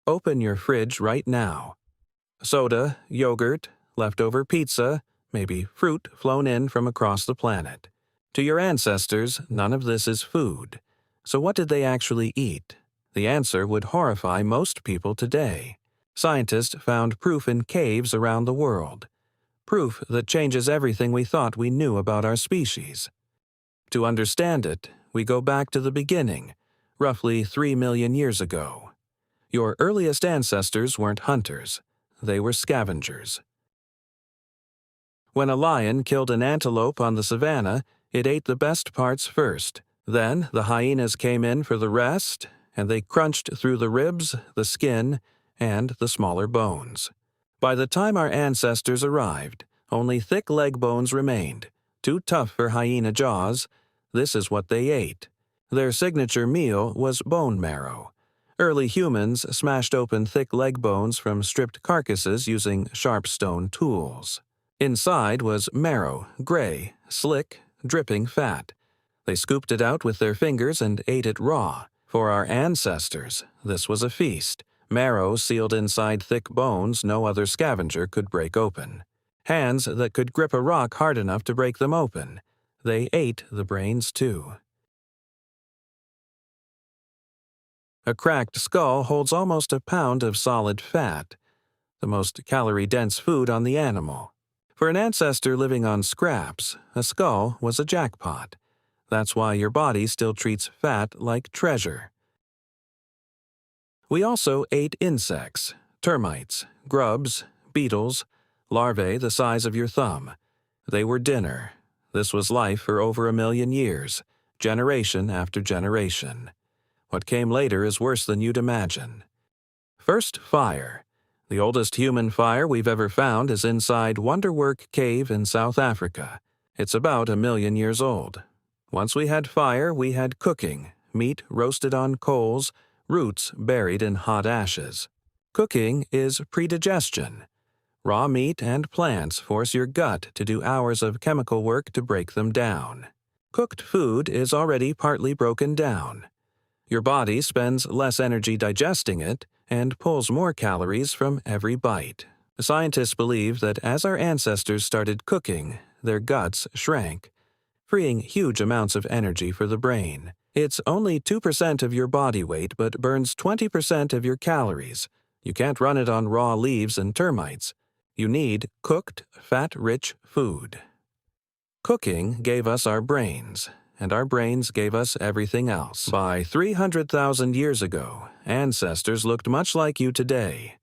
open your fridge right now. Soda, yogurt, leftover pizza, maybe fruit flown in from across the planet. To your ancestors, none of this is food. So what did they actually eat? The answer would horrify most people today. Scientists found proof in caves around the world. Proof that changes everything we thought we knew about our species. To understand it, we go back to the beginning, roughly 3 million years ago. Your earliest ancestors weren't hunters. They were scavengers. When a lion killed an antelope on the savanna, it ate the best parts first. Then the hyenas came in for the rest, and they crunched through the ribs, the skin, and the smaller bones. By the time our ancestors arrived, only thick leg bones remained, too tough for hyena jaws. This is what they ate. Their signature meal was bone marrow. Early humans smashed open thick leg bones from stripped carcasses using sharp stone tools. Inside was marrow, gray, slick, dripping fat. They scooped it out with their fingers and ate it raw. For our ancestors, this was a feast. Marrow sealed inside thick bones no other scavenger could break open. Hands that could grip a rock hard enough to break them open. They ate the brains too. A cracked skull holds almost a pound of solid fat, the most calorie-dense food on the animal. For an ancestor living on scraps, a skull was a jackpot. That's why your body still treats fat like treasure. We also ate insects, termites, grubs, beetles, larvae the size of your thumb. They were dinner. This was life for over 1 million years, generation after generation. What came later is worse than you'd imagine. First, fire. The oldest human fire we've ever found is inside Wonderwork Cave in South Africa. It's about 1 million years old. Once we had fire, we had cooking, meat roasted on coals, roots buried in hot ashes. Cooking is predigestion. Raw meat and plants force your gut to do hours of chemical work to break them down. Cooked food is already partly broken down. Your body spends less energy digesting it and pulls more calories from every bite. Scientists believe that as our ancestors started cooking, their guts shrank, freeing huge amounts of energy for the brain. It's only 2% of your body weight but burns 20% of your calories. You can't run it on raw leaves and termites. You need cooked, fat-rich food. Cooking gave us our brains, and our brains gave us everything else. By 300,000 years ago, ancestors looked much like you today,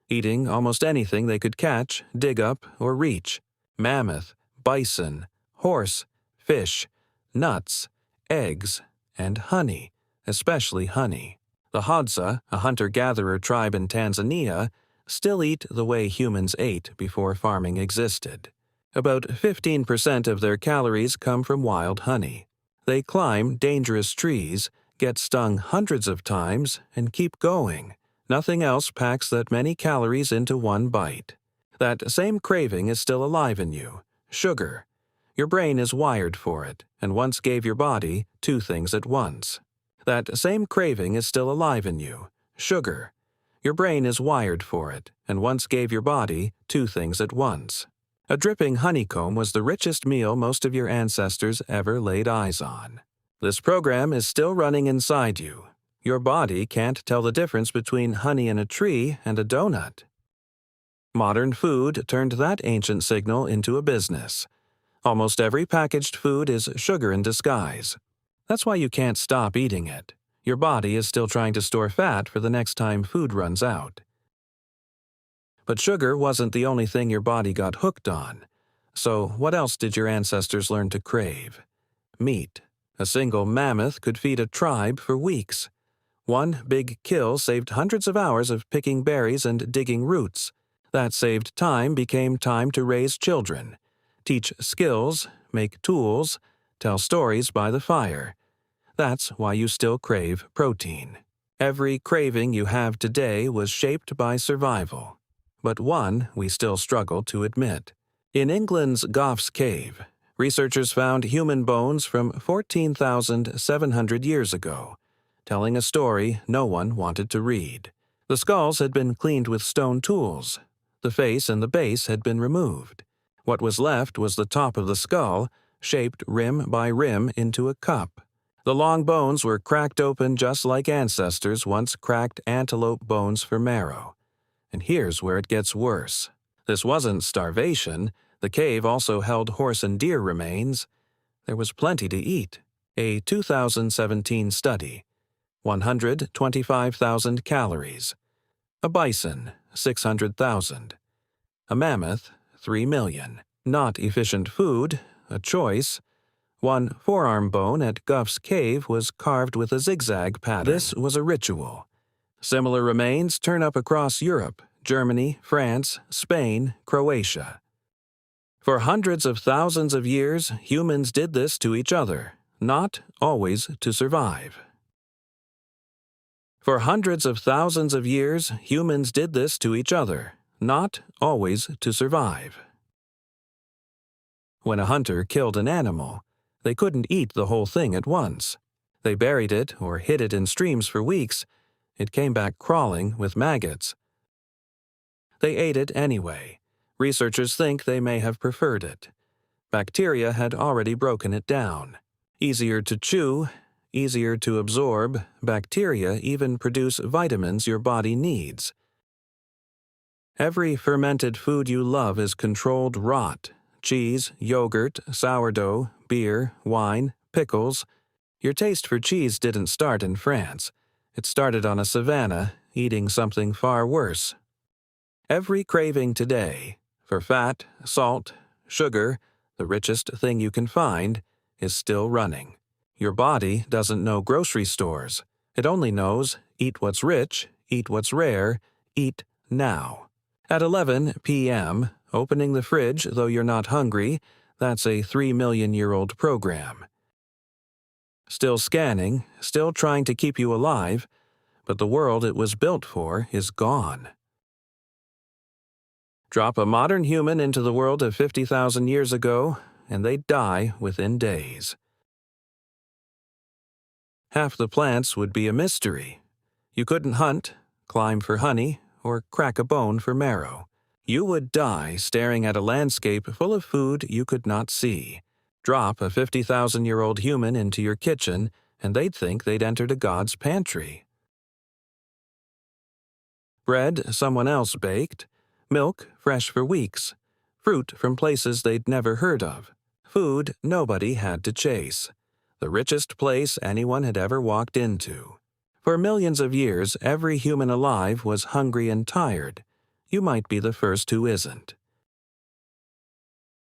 eating almost anything they could catch, dig up, or reach. Mammoth, bison, horse, fish, nuts, eggs, and honey, especially honey. The Hadza, a hunter-gatherer tribe in Tanzania, still eat the way humans ate before farming existed. About 15% of their calories come from wild honey. They climb dangerous trees, get stung hundreds of times, and keep going. Nothing else packs that many calories into one bite. That same craving is still alive in you: sugar. Your brain is wired for it, and once gave your body 2 things at once. That same craving is still alive in you: sugar. Your brain is wired for it, and once gave your body 2 things at once. A dripping honeycomb was the richest meal most of your ancestors ever laid eyes on. This program is still running inside you. Your body can't tell the difference between honey in a tree and a donut. Modern food turned that ancient signal into a business. Almost every packaged food is sugar in disguise. That's why you can't stop eating it. Your body is still trying to store fat for the next time food runs out. But sugar wasn't the only thing your body got hooked on. So what else did your ancestors learn to crave? Meat. A single mammoth could feed a tribe for weeks. One big kill saved hundreds of hours of picking berries and digging roots. That saved time became time to raise children, teach skills, make tools, tell stories by the fire. That's why you still crave protein. Every craving you have today was shaped by survival, but one we still struggle to admit. In England's Gough's Cave, researchers found human bones from 14,700 years ago, telling a story no one wanted to read. The skulls had been cleaned with stone tools. The face and the base had been removed. What was left was the top of the skull, shaped rim by rim into a cup. The long bones were cracked open just like ancestors once cracked antelope bones for marrow. And here's where it gets worse. This wasn't starvation. The cave also held horse and deer remains. There was plenty to eat. A 2017 study. 125,000 calories. A bison, 600,000. A mammoth, 3 million. Not efficient food, a choice. One forearm bone at Guff's cave was carved with a zigzag pattern. This was a ritual. Similar remains turn up across Europe, Germany, France, Spain, Croatia. For hundreds of thousands of years, humans did this to each other, not always to survive. For hundreds of thousands of years, humans did this to each other, not always to survive. When a hunter killed an animal, they couldn't eat the whole thing at once. They buried it or hid it in streams for weeks. It came back crawling with maggots. They ate it anyway. Researchers think they may have preferred it. Bacteria had already broken it down. Easier to chew, easier to absorb, bacteria even produce vitamins your body needs. Every fermented food you love is controlled rot. Cheese, yogurt, sourdough, beer, wine, pickles. Your taste for cheese didn't start in France. It started on a savanna, eating something far worse. Every craving today, for fat, salt, sugar, the richest thing you can find, is still running. Your body doesn't know grocery stores. It only knows eat what's rich, eat what's rare, eat now. At 11 p.m., opening the fridge though you're not hungry, that's a 3-million-year-old program. Still scanning, still trying to keep you alive, but the world it was built for is gone. Drop a modern human into the world of 50,000 years ago, and they'd die within days. Half the plants would be a mystery. You couldn't hunt, climb for honey, or crack a bone for marrow. You would die staring at a landscape full of food you could not see. Drop a 50,000-year-old human into your kitchen, and they'd think they'd entered a god's pantry. Bread someone else baked, milk fresh for weeks, fruit from places they'd never heard of, food nobody had to chase. The richest place anyone had ever walked into. For millions of years, every human alive was hungry and tired. You might be the first who isn't.